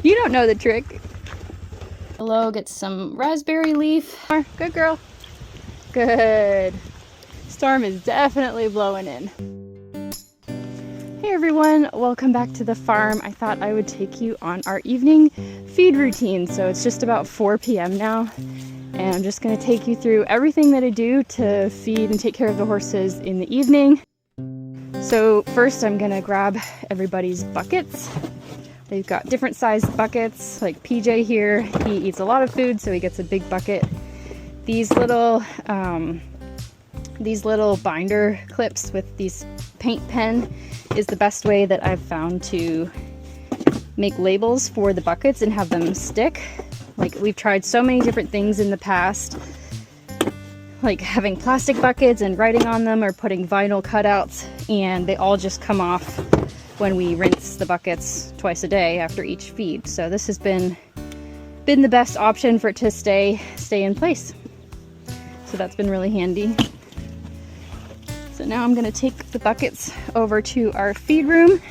You don't know the trick. Hello, get some raspberry leaf. Good girl. Good. Storm is definitely blowing in. Hey everyone, welcome back to the farm. I thought I would take you on our evening feed routine. So it's just about 4 p.m. now, and I'm just going to take you through everything that I do to feed and take care of the horses in the evening. So first I'm going to grab everybody's buckets. They've got different sized buckets, like PJ here. He eats a lot of food, so he gets a big bucket. These little binder clips with these paint pen is the best way that I've found to make labels for the buckets and have them stick. Like, we've tried so many different things in the past, like having plastic buckets and writing on them, or putting vinyl cutouts, and they all just come off when we rinse the buckets twice a day after each feed. So this has been the best option for it to stay in place. So that's been really handy. So now I'm going to take the buckets over to our feed room.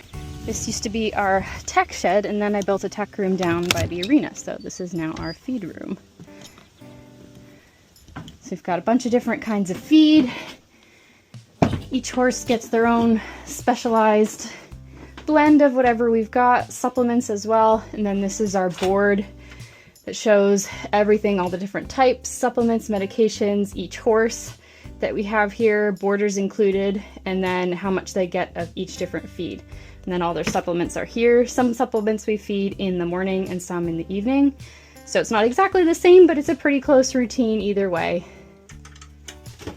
This used to be our tech shed, and then I built a tech room down by the arena. So this is now our feed room. So we've got a bunch of different kinds of feed. Each horse gets their own specialized blend of whatever we've got, supplements as well. And then this is our board that shows everything, all the different types, supplements, medications, each horse that we have here, borders included, and then how much they get of each different feed. And then all their supplements are here. Some supplements we feed in the morning and some in the evening. So it's not exactly the same, but it's a pretty close routine either way.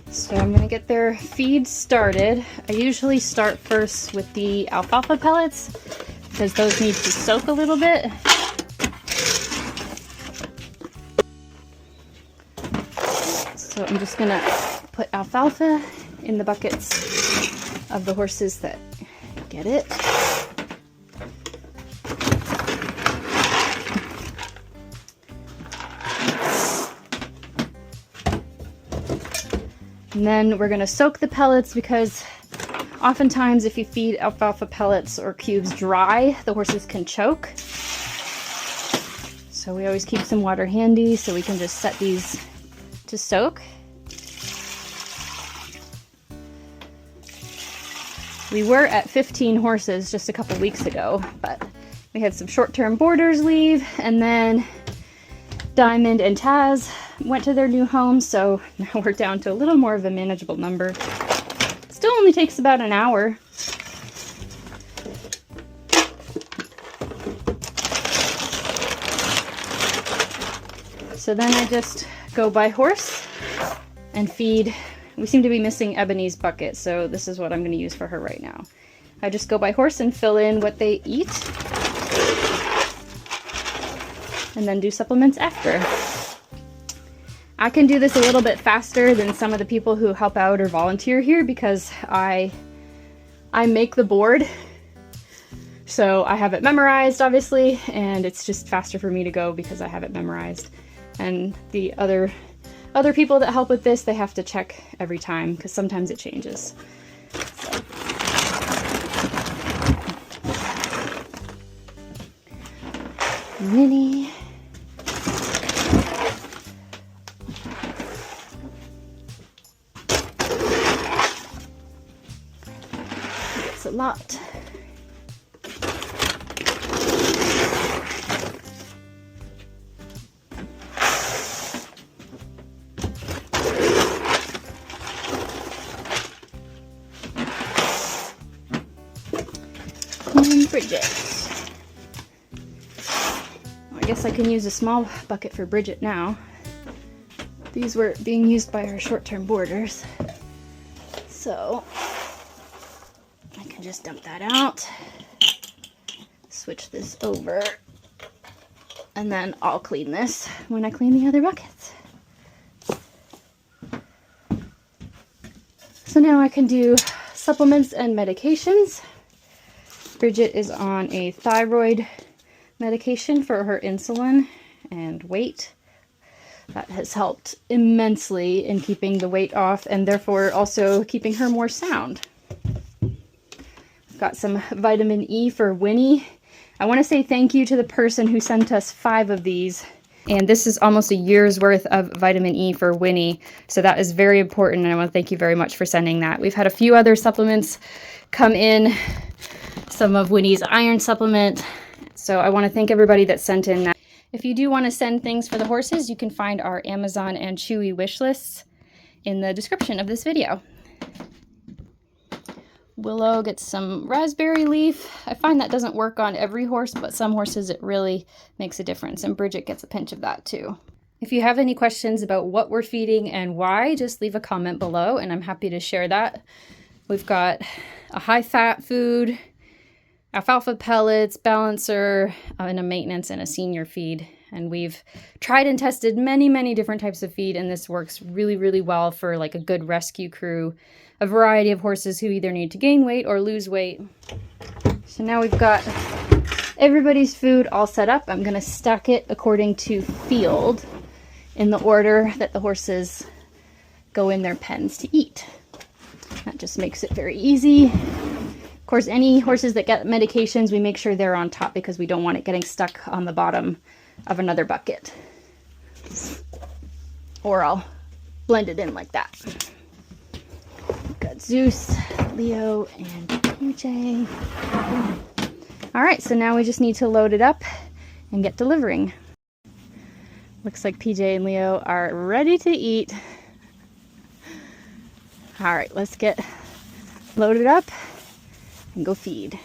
So I'm gonna get their feed started. I usually start first with the alfalfa pellets because those need to soak a little bit. So I'm just gonna put alfalfa in the buckets of the horses that get it. And then we're gonna soak the pellets because oftentimes if you feed alfalfa pellets or cubes dry, the horses can choke. So we always keep some water handy so we can just set these to soak. We were at 15 horses just a couple weeks ago, but we had some short-term boarders leave, and then Diamond and Taz went to their new home, so now we're down to a little more of a manageable number. Still only takes about an hour. So then I just go by horse and feed. We seem to be missing Ebony's bucket, so this is what I'm going to use for her right now. I just go by horse and fill in what they eat, and then do supplements after. I can do this a little bit faster than some of the people who help out or volunteer here because I make the board. So I have it memorized, obviously, and it's just faster for me to go because I have it memorized. And the other people that help with this, they have to check every time because sometimes it changes. So. Minnie. It's a lot. And Bridget. Well, I guess I can use a small bucket for Bridget now. These were being used by our short-term boarders. So I can just dump that out, switch this over, and then I'll clean this when I clean the other buckets. So now I can do supplements and medications. Bridget is on a thyroid medication for her insulin and weight. That has helped immensely in keeping the weight off and therefore also keeping her more sound. I've got some vitamin E for Whinny. I want to say thank you to the person who sent us 5 of these. And this is almost a year's worth of vitamin E for Winnie. So that is very important, and I want to thank you very much for sending that. We've had a few other supplements come in, some of Winnie's iron supplement. So I want to thank everybody that sent in that. If you do want to send things for the horses, you can find our Amazon and CHEWY wish lists in the description of this video. Willow gets some raspberry leaf. I find that doesn't work on every horse, but some horses it really makes a difference, and Bridget gets a pinch of that too. If you have any questions about what we're feeding and why, just leave a comment below and I'm happy to share that. We've got a high-fat food, alfalfa pellets, balancer, and a maintenance and a senior feed. And we've tried and tested many different types of feed, and this works really well for like a good rescue crew, a variety of horses who either need to gain weight or lose weight. So now we've got everybody's food all set up. I'm gonna stack it according to field in the order that the horses go in their pens to eat. That just makes it very easy. Of course, any horses that get medications, we make sure they're on top because we don't want it getting stuck on the bottom of another bucket. Or I'll blend it in like that. We've got Zeus, Leo, and PJ. All right, so now we just need to load it up and get delivering. Looks like PJ and Leo are ready to eat. All right, let's get loaded up and go feed.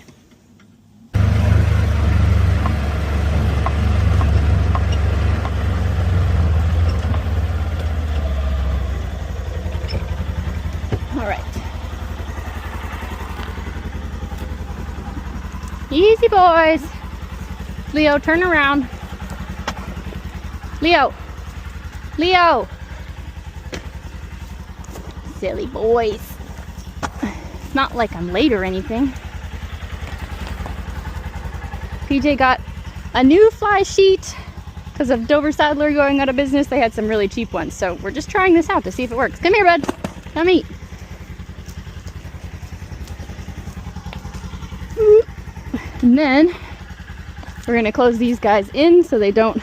All right. Easy, boys. Leo, turn around. Leo. Leo. Silly boys. It's not like I'm late or anything. PJ got a new fly sheet because of Dover Saddler going out of business. They had some really cheap ones, so we're just trying this out to see if it works. Come here, bud. Come eat. And then we're gonna close these guys in so they don't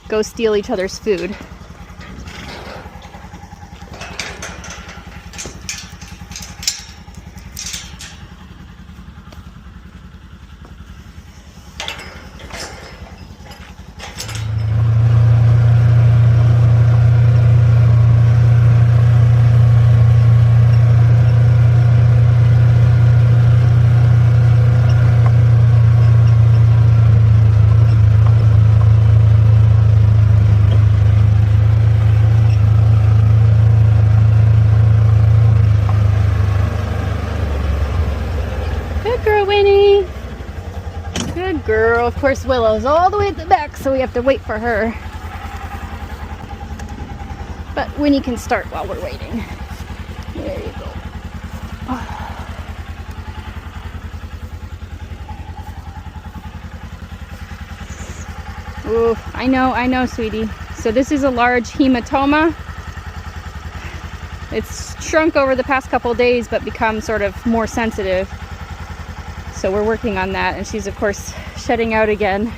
go steal each other's food. Girl, of course Willow's all the way at the back, so we have to wait for her. But Winnie can start while we're waiting. There you go. Ooh, I know, sweetie. So this is a large hematoma. It's shrunk over the past couple days, but become sort of more sensitive. So we're working on that, and she's of course shedding out again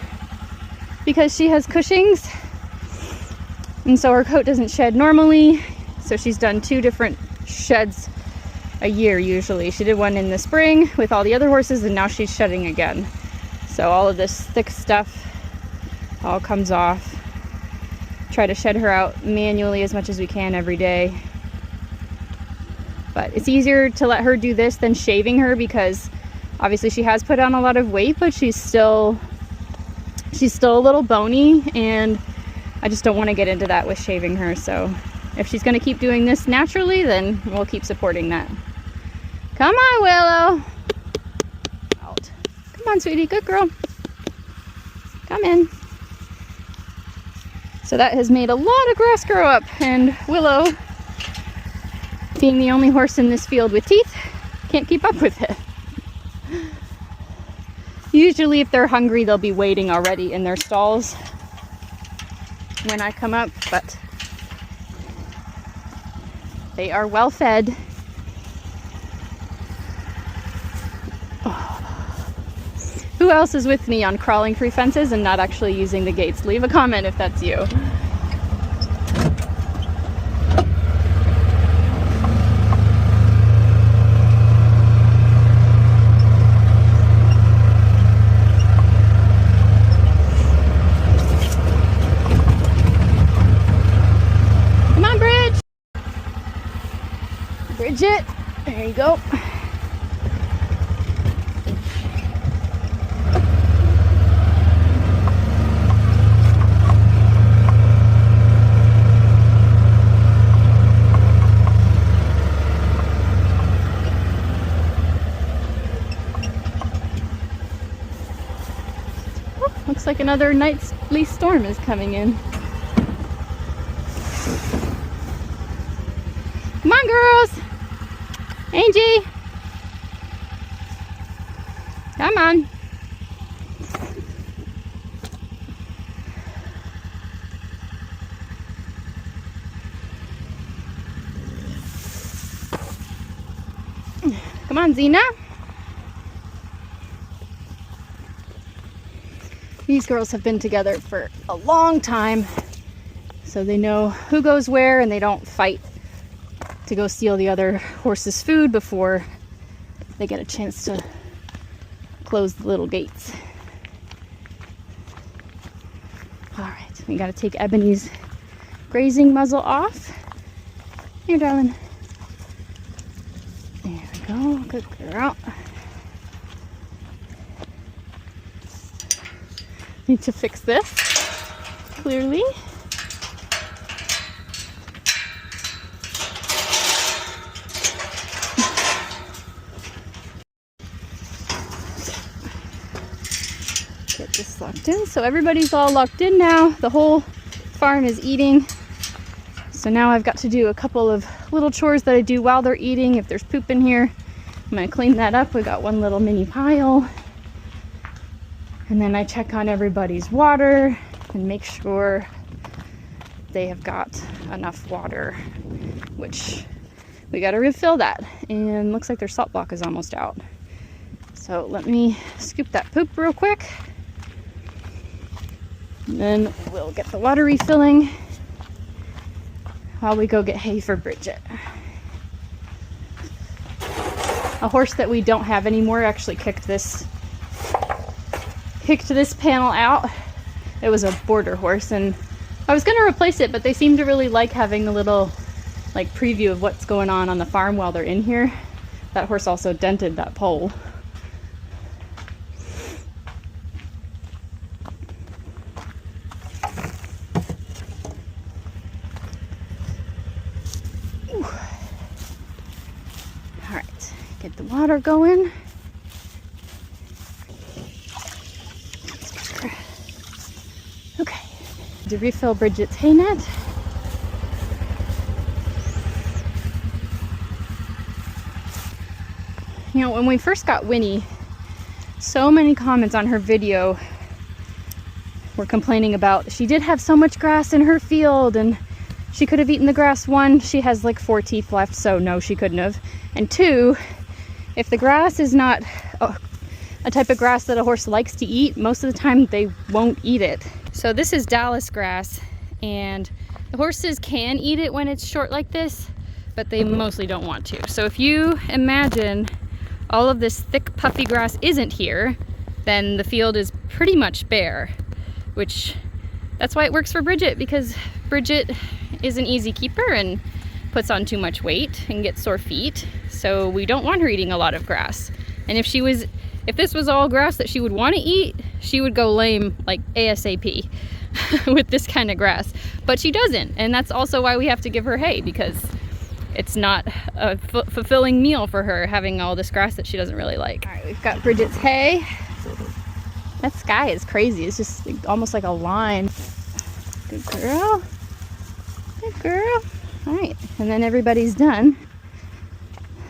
because she has Cushing's, and so her coat doesn't shed normally. So she's done 2 different sheds a year usually. She did one in the spring with all the other horses, and now she's shedding again. So all of this thick stuff all comes off. Try to shed her out manually as much as we can every day. But it's easier to let her do this than shaving her, because obviously she has put on a lot of weight, but she's still a little bony, and I just don't want to get into that with shaving her. So if she's going to keep doing this naturally, then we'll keep supporting that. Come on, Willow. Out. Come on, sweetie. Good girl. Come in. So that has made a lot of grass grow up, and Willow, being the only horse in this field with teeth, can't keep up with it. Usually if they're hungry, they'll be waiting already in their stalls when I come up, but they are well fed. Who else is with me on crawling through fences and not actually using the gates? Leave a comment if that's you. Come on, Bridge! Bridget, there you go. Looks like another nightly storm is coming in. Come on, girls! Angie! Come on! Come on, Xena! These girls have been together for a long time, so they know who goes where and they don't fight to go steal the other horse's food before they get a chance to close the little gates. All right, we gotta take Ebony's grazing muzzle off. Here, darling. There we go, good girl. Need to fix this, clearly. Get this locked in. So everybody's all locked in now. The whole farm is eating. So now I've got to do a couple of little chores that I do while they're eating. If there's poop in here, I'm gonna clean that up. We got one little mini pile. And then I check on everybody's water and make sure they have got enough water, which we got to refill that. And looks like their salt block is almost out. So let me scoop that poop real quick. And then we'll get the water refilling while we go get hay for Bridget. A horse that we don't have anymore actually kicked this panel out. It was a border horse, and I was going to replace it, but they seem to really like having a little like preview of what's going on the farm while they're in here. That horse also dented that pole. Ooh. All right, get the water going. To refill Bridget's hay net. You know, when we first got Winnie, so many comments on her video were complaining about she did have so much grass in her field and she could have eaten the grass. One, she has like 4 teeth left, so no, she couldn't have. And two, if the grass is not a type of grass that a horse likes to eat, most of the time they won't eat it. So this is Dallas grass, and the horses can eat it when it's short like this, but they mostly don't want to. So if you imagine all of this thick puffy grass isn't here, then the field is pretty much bare, which that's why it works for Bridget, because Bridget is an easy keeper and puts on too much weight and gets sore feet. So we don't want her eating a lot of grass. And if this was all grass that she would want to eat, she would go lame like ASAP with this kind of grass. But she doesn't, and that's also why we have to give her hay, because it's not a fulfilling meal for her having all this grass that she doesn't really like. All right, we've got Bridget's hay. That sky is crazy. It's just almost like a line. Good girl. Good girl. All right, and then everybody's done,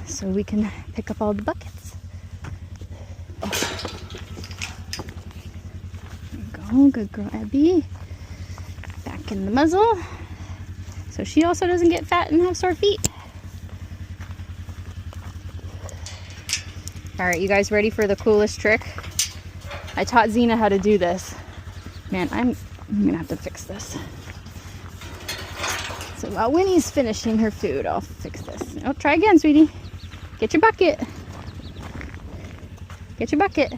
so we can pick up all the buckets. Oh, good girl, Abby. Back in the muzzle, so she also doesn't get fat and have sore feet. All right, you guys ready for the coolest trick? I taught Xena how to do this. Man, I'm gonna have to fix this. So while Winnie's finishing her food, I'll fix this. Oh, try again, sweetie. Get your bucket. Get your bucket.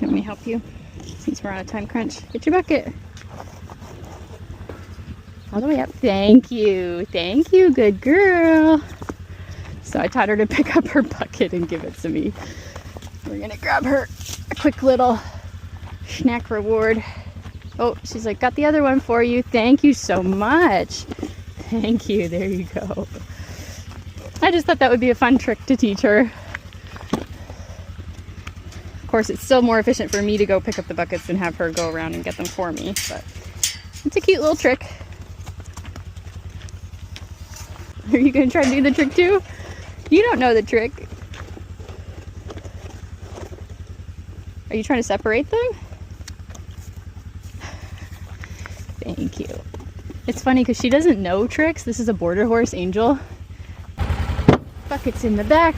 Let me help you, since we're on a time crunch. Get your bucket. All the way up. Thank you. Thank you, good girl. So I taught her to pick up her bucket and give it to me. We're gonna grab her a quick little snack reward. Oh, she's like, got the other one for you. Thank you so much. Thank you. There you go. I just thought that would be a fun trick to teach her. Of course, it's still more efficient for me to go pick up the buckets and have her go around and get them for me, but it's a cute little trick. Are you gonna try to do the trick too? You don't know the trick. Are you trying to separate them? Thank you. It's funny because she doesn't know tricks. This is a border horse, Angel. Buckets in the back.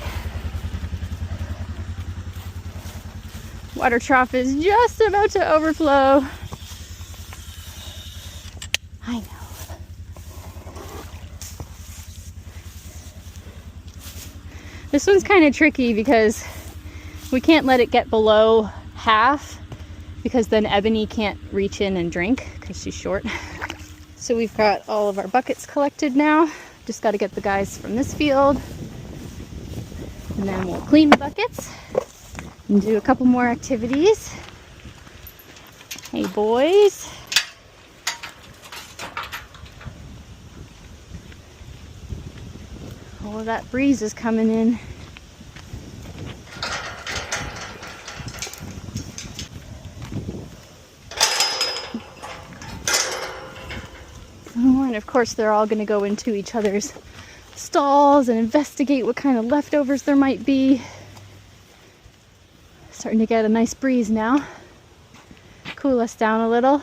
Water trough is just about to overflow. I know. This one's kind of tricky because we can't let it get below half, because then Ebony can't reach in and drink because she's short. So we've got all of our buckets collected now. Just got to get the guys from this field. And then we'll clean the buckets and do a couple more activities. Hey, boys. All of that breeze is coming in. Oh, and of course they're all going to go into each other's stalls and investigate what kind of leftovers there might be. Starting to get a nice breeze now. Cool us down a little.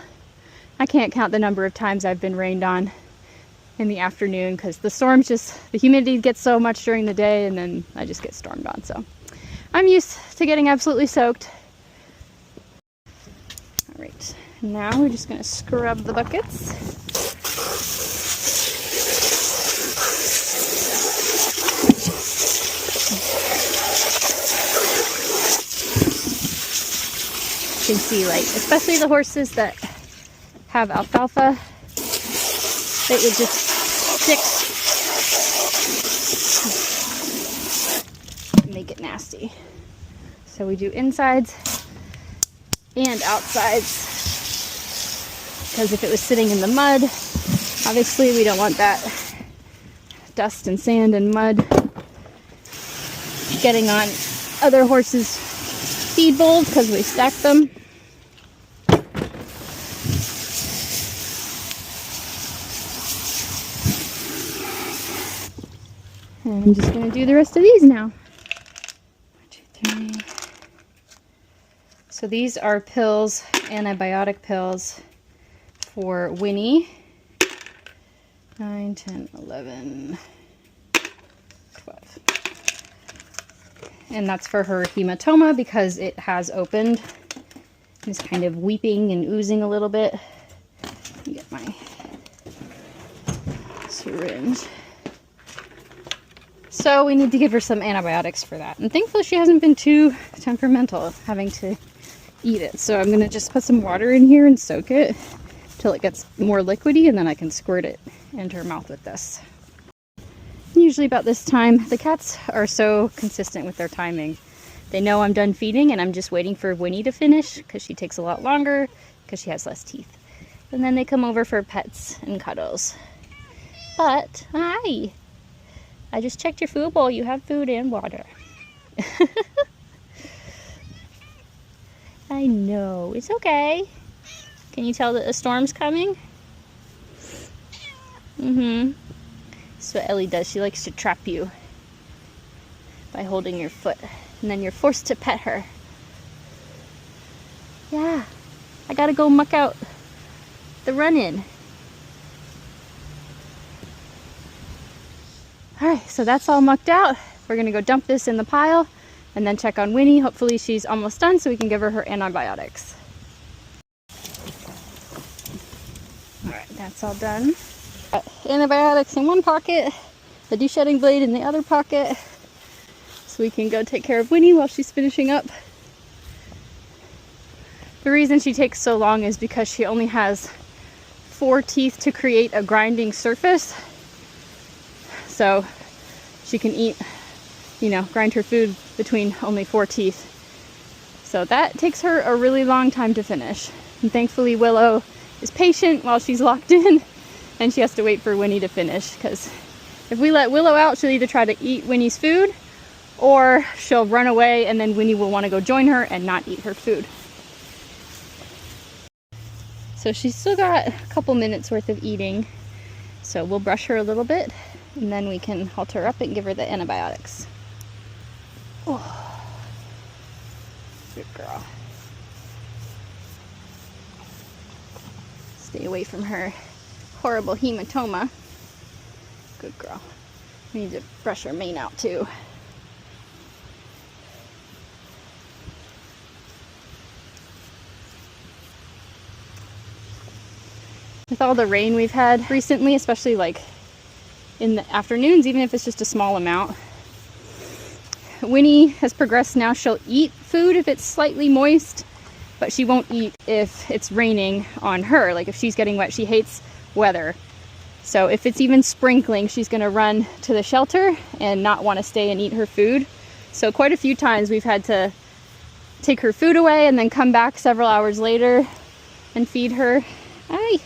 I can't count the number of times I've been rained on in the afternoon because the storms the humidity gets so much during the day and then I just get stormed on. So I'm used to getting absolutely soaked. All right, now we're just gonna scrub the buckets. You can see, like, especially the horses that have alfalfa, it would just stick and make it nasty. So we do insides and outsides, because if it was sitting in the mud, obviously we don't want that dust and sand and mud getting on other horses' feed bowls because we stack them. And I'm just going to do the rest of these now. 1, 2, 3. So these are pills, antibiotic pills for Winnie. 9, 10, 11, 12. And that's for her hematoma because it has opened. It's kind of weeping and oozing a little bit. Let me get my syringe. So we need to give her some antibiotics for that. And thankfully she hasn't been too temperamental having to eat it. So I'm going to just put some water in here and soak it till it gets more liquidy, and then I can squirt it into her mouth with this. Usually about this time, the cats are so consistent with their timing. They know I'm done feeding and I'm just waiting for Winnie to finish because she takes a lot longer because she has less teeth. And then they come over for pets and cuddles. But, hi! I just checked your food bowl. You have food and water. I know. It's okay. Can you tell that a storm's coming? Mm-hmm. That's what Ellie does. She likes to trap you by holding your foot. And then you're forced to pet her. Yeah. I gotta go muck out the run-in. Alright, so that's all mucked out. We're gonna go dump this in the pile and then check on Whinny. Hopefully she's almost done so we can give her her antibiotics. Alright, that's all done. Got antibiotics in one pocket, the deshedding blade in the other pocket, so we can go take care of Whinny while she's finishing up. The reason she takes so long is because she only has 4 teeth to create a grinding surface. So she can eat, you know, grind her food between only 4 teeth. So that takes her a really long time to finish. And thankfully Willow is patient while she's locked in, and she has to wait for Whinny to finish, because if we let Willow out, she'll either try to eat Whinny's food or she'll run away, and then Whinny will want to go join her and not eat her food. So she's still got a couple minutes worth of eating, so we'll brush her a little bit and then we can halt her up and give her the antibiotics. Oh, good girl. Stay away from her horrible hematoma. Good girl. We need to brush her mane out too. With all the rain we've had recently, especially like in the afternoons, even if it's just a small amount, Whinny has progressed now. She'll eat food if it's slightly moist, but she won't eat if it's raining on her. Like if she's getting wet, she hates weather. So if it's even sprinkling, she's gonna run to the shelter and not want to stay and eat her food. So quite a few times we've had to take her food away and then come back several hours later and feed her. Hi,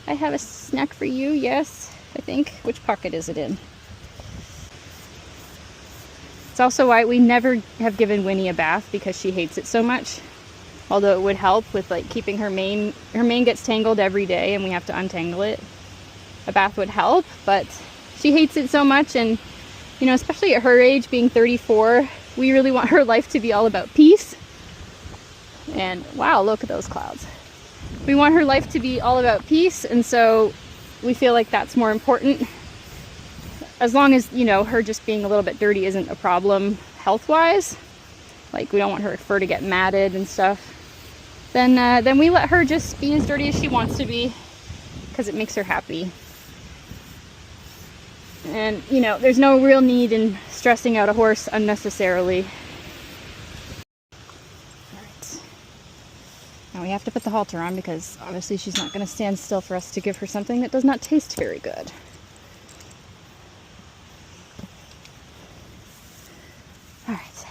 I have a snack for you, yes, I think. Which pocket is it in? It's also why we never have given Whinny a bath, because she hates it so much. Although it would help with like keeping her mane gets tangled every day and we have to untangle it. A bath would help, but she hates it so much, and you know, especially at her age, being 34, we really want her life to be all about peace. And wow, look at those clouds. We want her life to be all about peace, and so we feel like that's more important. As long as, you know, her just being a little bit dirty isn't a problem health-wise, like we don't want her fur to get matted and stuff, then we let her just be as dirty as she wants to be, because it makes her happy. And, you know, there's no real need in stressing out a horse unnecessarily. Alright. Now we have to put the halter on, because obviously she's not going to stand still for us to give her something that does not taste very good. Alright.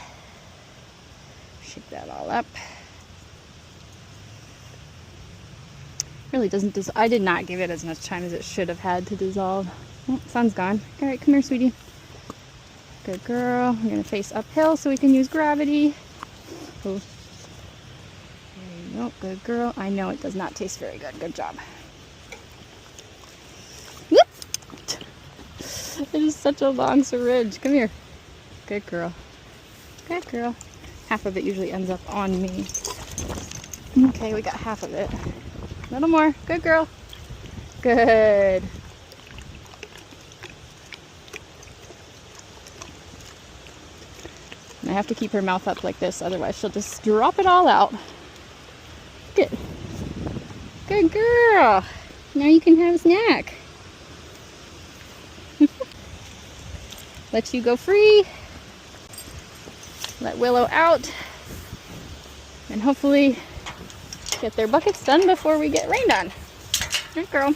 Shake that all up. Really doesn't I did not give it as much time as it should have had to dissolve. Oh, sun's gone. Alright, come here, sweetie. Good girl. We're going to face uphill so we can use gravity. Oh. There you go. Good girl. I know it does not taste very good. Good job. Whoop! It is such a long syringe. Come here. Good girl. Good girl. Half of it usually ends up on me. Okay, we got half of it. A little more. Good girl. Good. And I have to keep her mouth up like this, otherwise she'll just drop it all out. Good. Good girl. Now you can have a snack. Let you go free. Let Willow out. And hopefully get their buckets done before we get rained on. Good girl.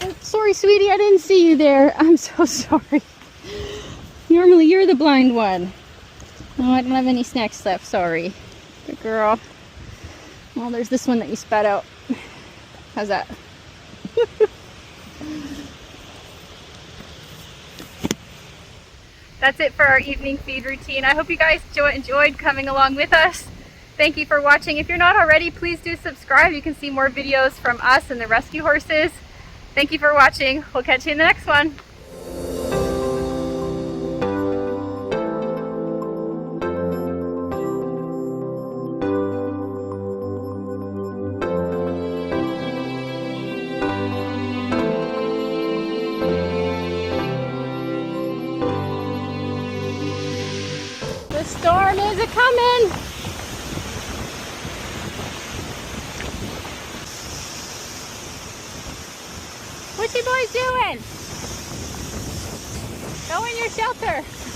Oh, sorry, sweetie, I didn't see you there. I'm so sorry. Normally you're the blind one. Oh, I don't have any snacks left, sorry. Good girl. Well, there's this one that you spat out. How's that? That's it for our evening feed routine. I hope you guys enjoyed coming along with us. Thank you for watching. If you're not already, please do subscribe. You can see more videos from us and the rescue horses. Thank you for watching. We'll catch you in the next one. coming. What you boys doing? Go in your shelter.